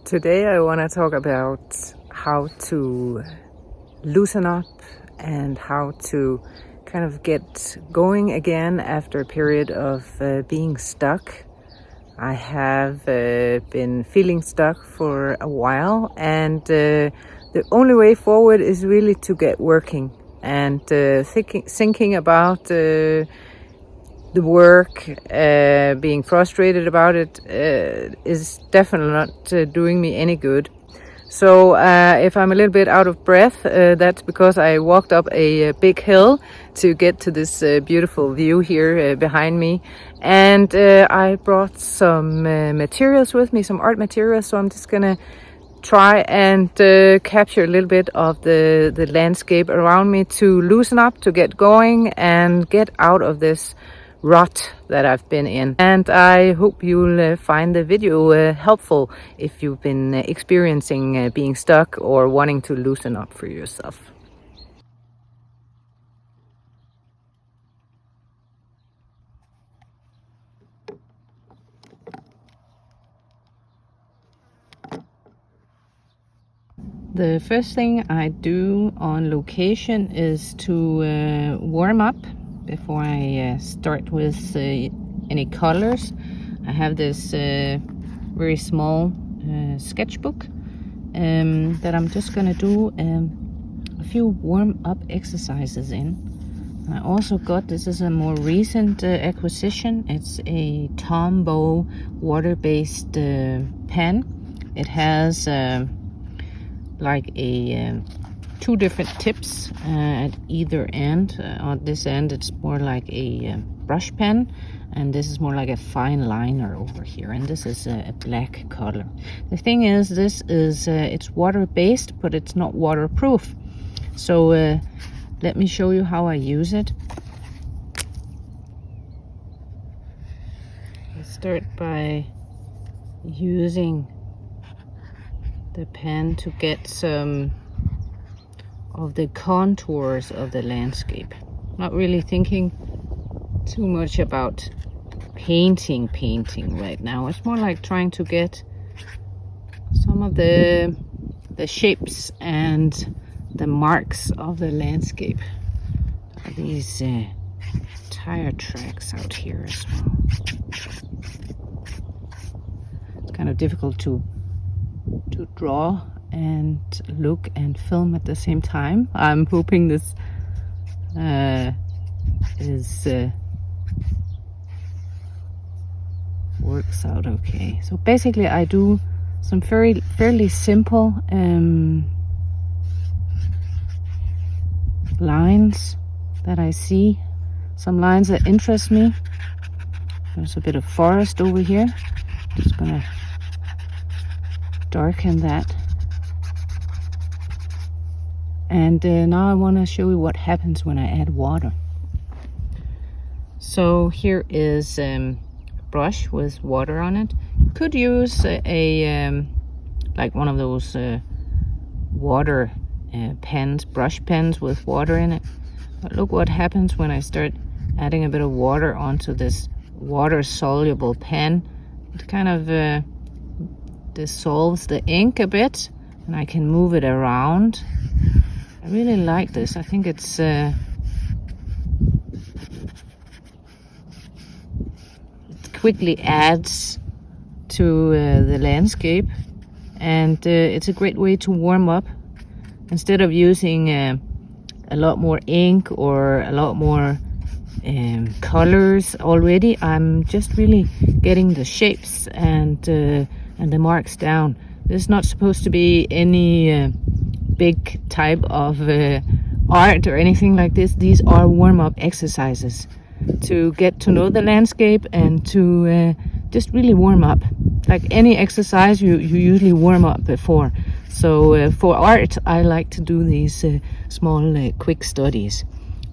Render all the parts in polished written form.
Today I want to talk about how to loosen up and how to kind of get going again after a period of being stuck. I have been feeling stuck for a while, and the only way forward is really to get working and thinking about the work, being frustrated about it is definitely not doing me any good. So if I'm a little bit out of breath, that's because I walked up a big hill to get to this beautiful view here behind me. And I brought some materials with me, some art materials. So I'm just gonna try and capture a little bit of the landscape around me to loosen up, to get going and get out of this rut that I've been in. And I hope you'll find the video helpful if you've been experiencing being stuck or wanting to loosen up for yourself. The first thing I do on location is to warm up before I start with any colors. I have this very small sketchbook that I'm just gonna do a few warm-up exercises in. I also got, this is a more recent acquisition. It's a Tombow water-based pen. It has like a two different tips at either end. On this end it's more like a brush pen, and this is more like a fine liner over here, and this is a black color. The thing is, this is it's water based, but it's not waterproof. So let me show you how I use it. I start by using the pen to get some of the contours of the landscape. Not really thinking too much about painting right now. It's more like trying to get some of the shapes and the marks of the landscape. These tire tracks out here as well. It's kind of difficult to draw and look and film at the same time. I'm hoping this works out okay. So basically I do some fairly simple lines that I see, some lines that interest me. There's a bit of forest over here. Just gonna darken that. And now I want to show you what happens when I add water. So here is a brush with water on it. You could use a like one of those water pens, brush pens with water in it. But look what happens when I start adding a bit of water onto this water soluble pen. It kind of dissolves the ink a bit, and I can move it around. I really like this. I think it quickly adds to the landscape, and it's a great way to warm up. Instead of using a lot more ink or a lot more colors already, I'm just really getting the shapes and the marks down. This is not supposed to be any big type of art or anything like this. These are warm-up exercises to get to know the landscape and to just really warm up. Like any exercise, you usually warm up before. So for art, I like to do these small quick studies.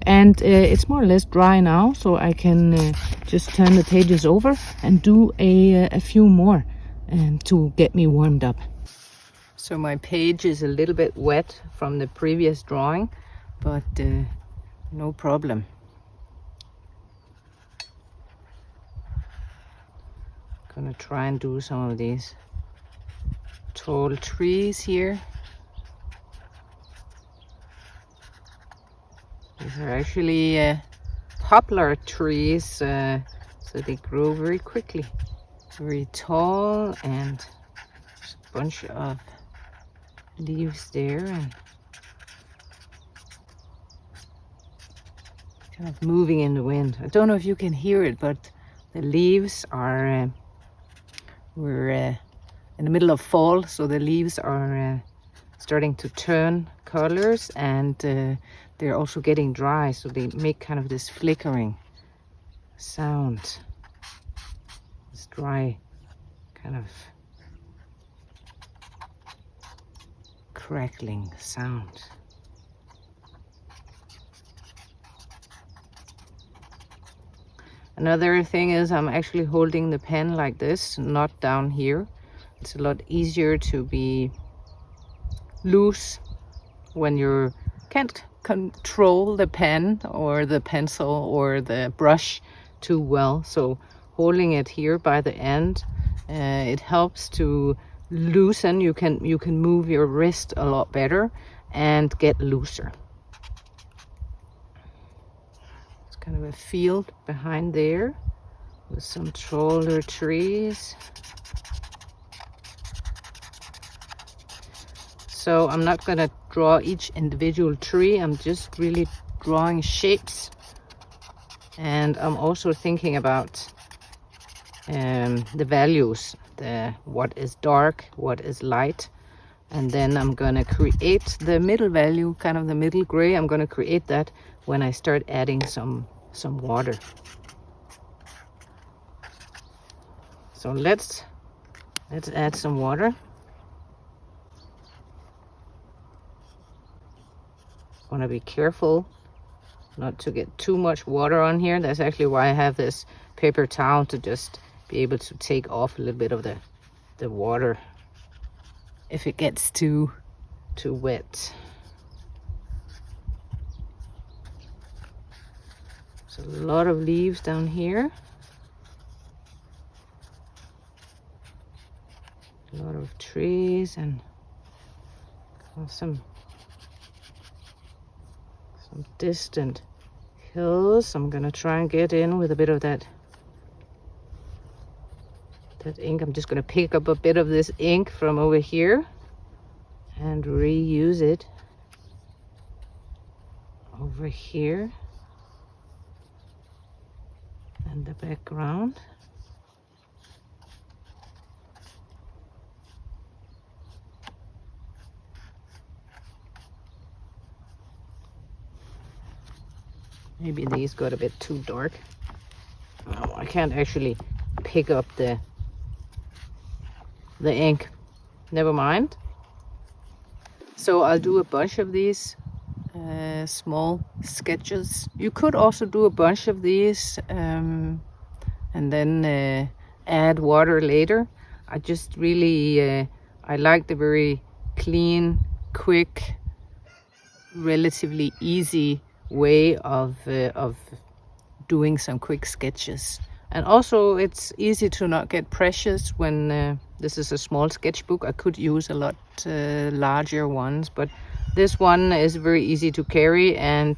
And it's more or less dry now, so I can just turn the pages over and do a few more to get me warmed up. So my page is a little bit wet from the previous drawing, but no problem. Gonna try and do some of these tall trees here. These are actually poplar trees, so they grow very quickly. Very tall, and there's a bunch of leaves there, and kind of moving in the wind. I don't know if you can hear it, but the leaves are, we're in the middle of fall, so the leaves are starting to turn colors, and they're also getting dry, so they make kind of this flickering sound, this dry kind of crackling sound. Another thing is I'm actually holding the pen like this, not down here. It's a lot easier to be loose when you can't control the pen or the pencil or the brush too well. So holding it here by the end, it helps to loosen. You can move your wrist a lot better and get looser. It's kind of a field behind there with some taller trees. So I'm not going to draw each individual tree. I'm just really drawing shapes. And I'm also thinking about the values, what is dark, what is light. And then I'm going to create the middle value, kind of the middle gray. I'm going to create that when I start adding some water. So let's add some water. Want to be careful not to get too much water on here. That's actually why I have this paper towel, to just be able to take off a little bit of the water if it gets too wet. There's a lot of leaves down here. A lot of trees and some distant hills. I'm gonna try and get in with a bit of that ink. I'm just gonna pick up a bit of this ink from over here and reuse it over here and the background. Maybe these got a bit too dark. Oh, I can't actually pick up the ink. Never mind. So I'll do a bunch of these small sketches. You could also do a bunch of these and then add water later. I just really I like the very clean, quick, relatively easy way of doing some quick sketches. And also it's easy to not get precious when this is a small sketchbook. I could use a lot larger ones, but this one is very easy to carry, and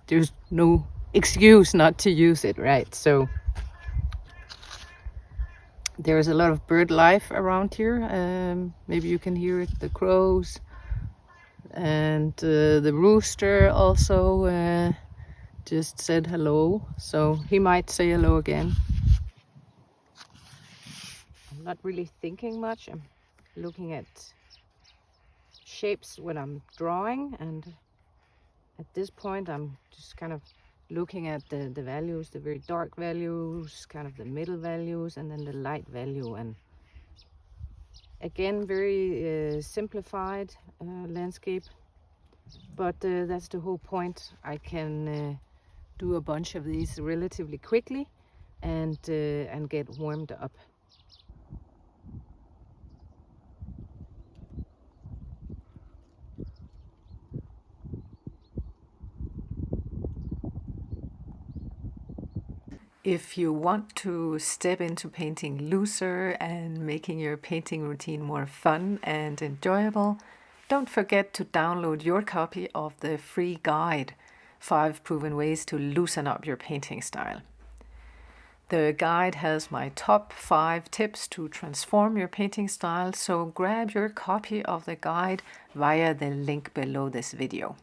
there's no excuse not to use it, right? So there's a lot of bird life around here. Maybe you can hear it, the crows, and the rooster also just said hello, so he might say hello again. I'm not really thinking much. I'm looking at shapes when I'm drawing, and at this point I'm just kind of looking at the values, the very dark values, kind of the middle values, and then the light value. And again, very simplified landscape, but that's the whole point. I can do a bunch of these relatively quickly and get warmed up. If you want to step into painting looser and making your painting routine more fun and enjoyable, don't forget to download your copy of the free guide, 5 Proven Ways to Loosen Up Your Painting Style. The guide has my top 5 tips to transform your painting style, so grab your copy of the guide via the link below this video.